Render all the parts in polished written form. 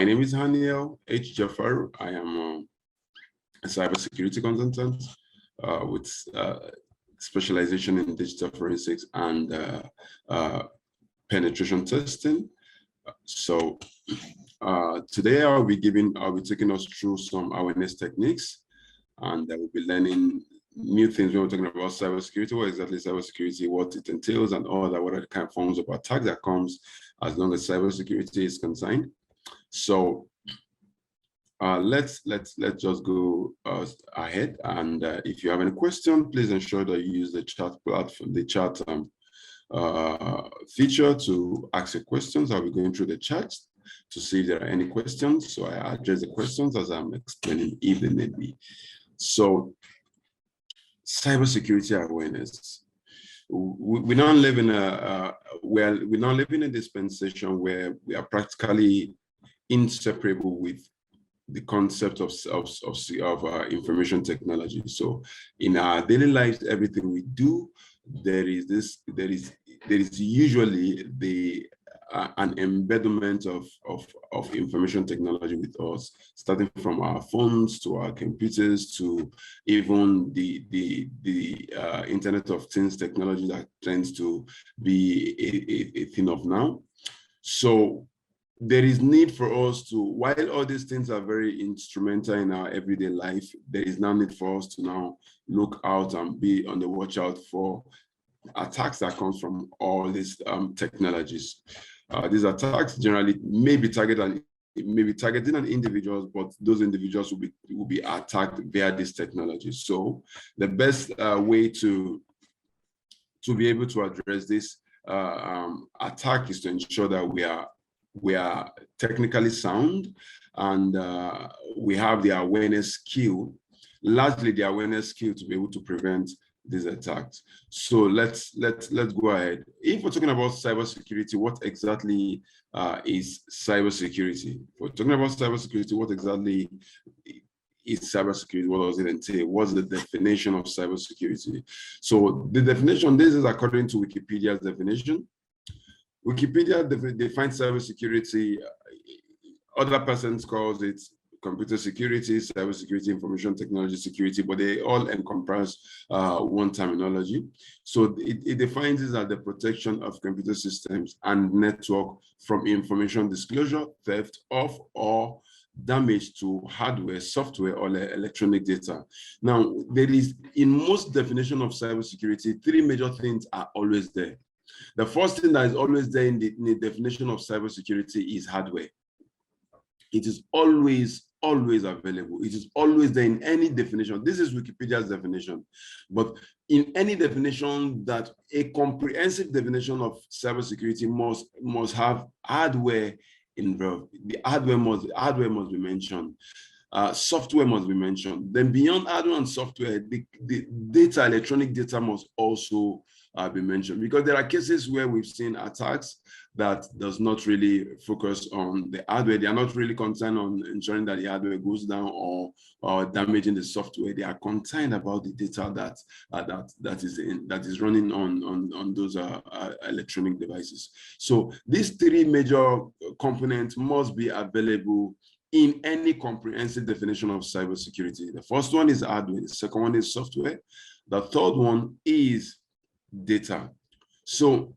My name is Hanniel H. Jafaru. I am a cybersecurity consultant with specialization in digital forensics and penetration testing. So today I'll be taking us through some awareness techniques, and we'll be learning new things when we're talking about cybersecurity. What exactly is cybersecurity, what it entails, and all that, what are the kind of forms of attack that comes as long as cybersecurity is concerned. So let's just go ahead, and if you have any question, please ensure that you use the chat platform, the chat feature to ask your questions. I'll be going through the chat to see if there are any questions, so I address the questions as I'm explaining if they may be. So cybersecurity awareness. We now live in a dispensation where we are practically inseparable with the concept of information technology. So in our daily lives, everything we do, there is usually an embedment of information technology with us, starting from our phones to our computers to even the Internet of Things technology that tends to be a thing of now. So there is need for us to, while all these things are very instrumental in our everyday life, there is now need for us to now look out and be on the watch out for attacks that comes from all these technologies. These attacks generally may be targeting an individuals, but those individuals will be attacked via this technology. So the best way to be able to address this attack is to ensure that we are technically sound, and we have the awareness skill, largely the awareness skill, to be able to prevent these attacks. So let's go ahead. If we're talking about cybersecurity, what exactly is cybersecurity? If we're talking about cybersecurity, what exactly is cybersecurity? What does it entail? What's the definition of cybersecurity? So the definition, this is according to Wikipedia's definition. Wikipedia defines cybersecurity, other persons calls it computer security, cybersecurity, information technology security, but they all encompass one terminology. So it defines it as the protection of computer systems and network from information disclosure, theft of, or damage to hardware, software, or electronic data. Now, there is, in most definition of cybersecurity, three major things are always there. The first thing that is always there in the definition of cybersecurity is hardware. It is always available. It is always there in any definition. This is Wikipedia's definition. But in any definition, that a comprehensive definition of cybersecurity must have hardware involved. The hardware must be mentioned. Software must be mentioned. Then beyond hardware and software, the data, electronic data, must also be mentioned, because there are cases where we've seen attacks that does not really focus on the hardware. They are not really concerned on ensuring that the hardware goes down or damaging the software. They are concerned about the data that is running on those electronic devices. So these three major components must be available in any comprehensive definition of cybersecurity. The first one is hardware. The second one is software. The third one is data. So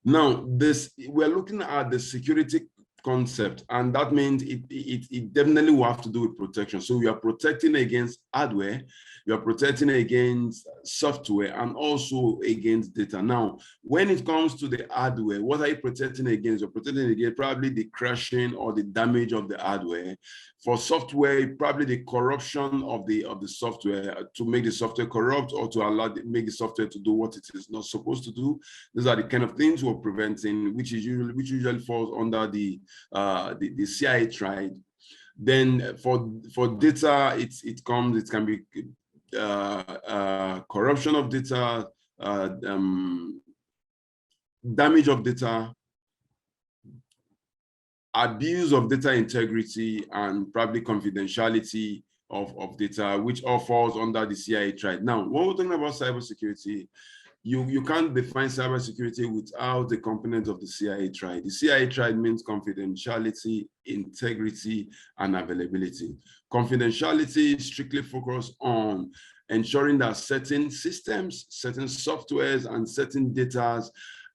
now we're looking at the security concept, and that means it definitely will have to do with protection. So we are protecting against hardware, you are protecting against software, and also against data. Now, when it comes to the hardware, what are you protecting against? You're protecting against probably the crashing or the damage of the hardware. For software, probably the corruption of the software, to make the software corrupt, or to make the software to do what it is not supposed to do. These are the kind of things we're preventing, which usually falls under the CIA triad. Then for data, it can be corruption of data, damage of data, abuse of data integrity, and probably confidentiality of data, which all falls under the CIA triad. Now, when we're talking about cybersecurity, you can't define cybersecurity without the component of the CIA triad. The CIA triad means confidentiality, integrity, and availability. Confidentiality is strictly focused on ensuring that certain systems, certain softwares, and certain data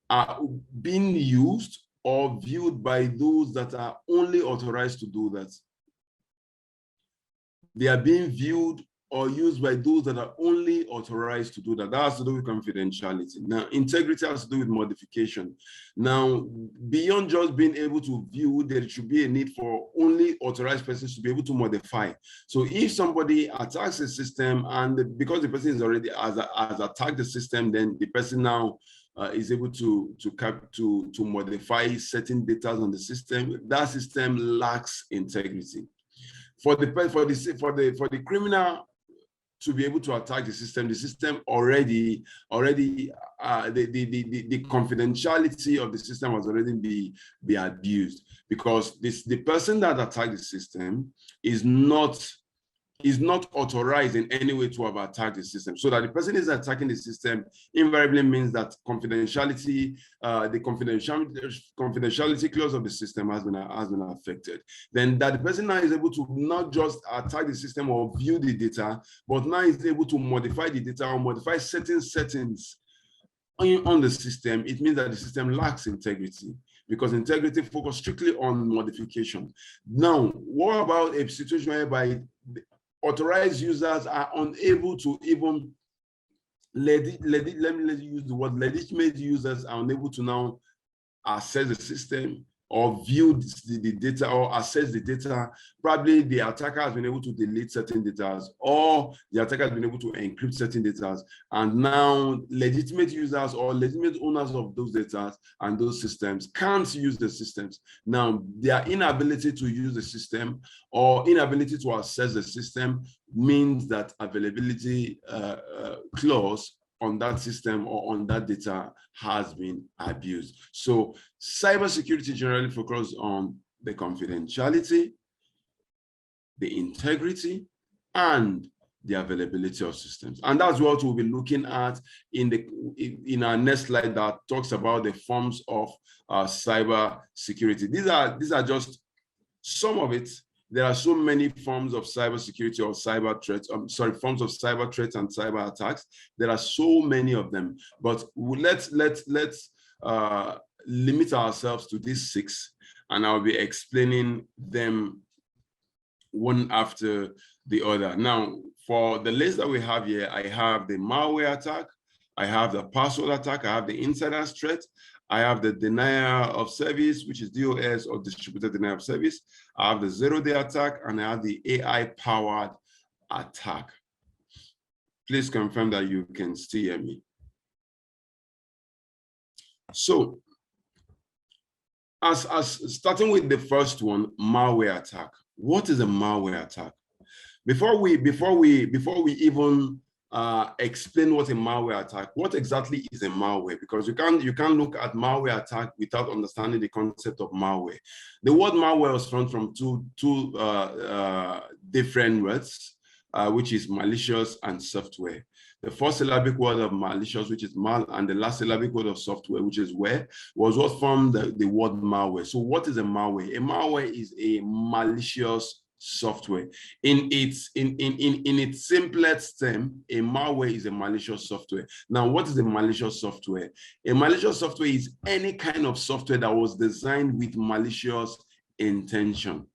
are being used or viewed by those that are only authorized to do that. They are being viewed or used by those that are only authorized to do that. That has to do with confidentiality. Now, integrity has to do with modification. Now, beyond just being able to view, there should be a need for only authorized persons to be able to modify. So if somebody attacks a system, and because the person is already has attacked the system, then the person now is able to modify certain data on the system. That system lacks integrity. For the criminal to be able to attack the system already the confidentiality of the system has already be abused, because the person that attacked the system is not authorized in any way to have attacked the system. So that the person is attacking the system invariably means that confidentiality, the confidentiality clause of the system has been affected. Then that the person now is able to not just attack the system or view the data, but now is able to modify the data or modify certain settings on the system. It means that the system lacks integrity, because integrity focuses strictly on modification. Now, what about a situation whereby authorized users are unable to even let me use the word legitimate users are unable to now access the system or view the data or access the data? Probably the attacker has been able to delete certain data, or the attacker has been able to encrypt certain data, and now legitimate users or legitimate owners of those data and those systems can't use the systems. Now, their inability to use the system or inability to access the system means that availability clause on that system or on that data has been abused. So cybersecurity generally focuses on the confidentiality, the integrity, and the availability of systems. And that's what we'll be looking at in our next slide that talks about the forms of cybersecurity. These are just some of it. There are so many forms of cybersecurity or cyber threats. Forms of cyber threats and cyber attacks. There are so many of them. But let's limit ourselves to these 6, and I'll be explaining them one after the other. Now, for the list that we have here, I have the malware attack, I have the password attack, I have the insider threat, I have the denial of service, which is DOS or distributed denial of service. I have the zero-day attack, and I have the AI-powered attack. Please confirm that you can still hear me. So, as starting with the first one, malware attack. What is a malware attack? Before we even explain what a malware attack, what exactly is a malware? Because you can't look at malware attack without understanding the concept of malware. The word malware was formed from two different words, which is malicious and software. The first syllabic word of malicious, which is mal, and the last syllabic word of software, which is ware, was what formed the word malware. So what is a malware? A malware is a malicious software. In its simplest term, a malware is a malicious software. Now, what is a malicious software? A malicious software is any kind of software that was designed with malicious intention.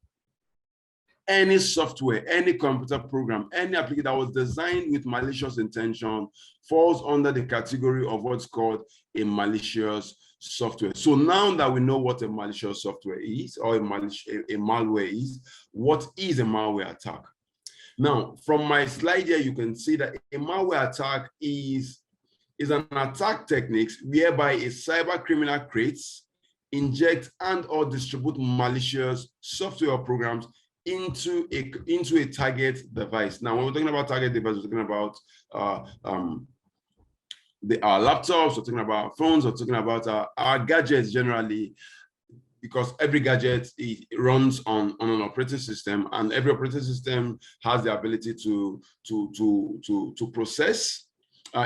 Any software, any computer program, any application that was designed with malicious intention falls under the category of what's called a malicious software. So now that we know what a malicious software is, or a malware is, what is a malware attack? Now, from my slide here, you can see that a malware attack is an attack technique whereby a cyber criminal creates, injects, and or distribute malicious software or programs into a target device. Now, when we're talking about target device, we're talking about our laptops, we're talking about phones, we're talking about our gadgets generally, because every gadget runs on an operating system, and every operating system has the ability to process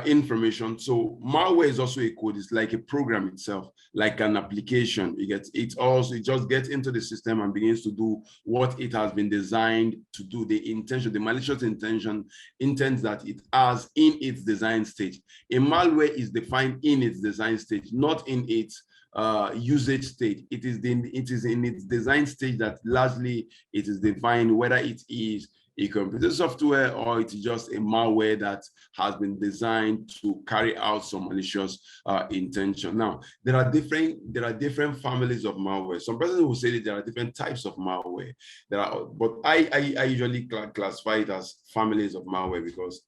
information. So malware is also a code. It's like a program itself, like an application. It just gets into the system and begins to do what it has been designed to do. The intention, the malicious intent that it has in its design stage. A malware is defined in its design stage, not in its usage stage. It is in its design stage that largely it is defined whether it is a computer software or it's just a malware that has been designed to carry out some malicious intention. Now, there are different families of malware. Some persons will say that there are different types of malware. But I usually classify it as families of malware because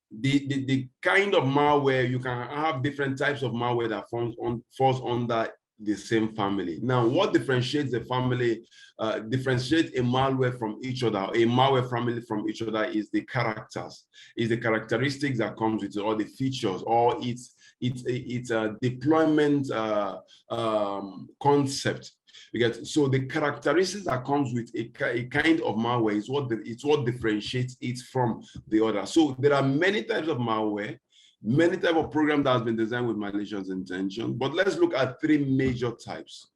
the kind of malware, you can have different types of malware that falls under the same family. Now, what differentiates the family, differentiates a malware from each other, a malware family from each other, is the characteristics that comes with it, or the features, or its deployment concept. So the characteristics that comes with a kind of malware is what differentiates it from the other. So there are many types of malware, many types of programs that has been designed with malicious intention, but let's look at three major types.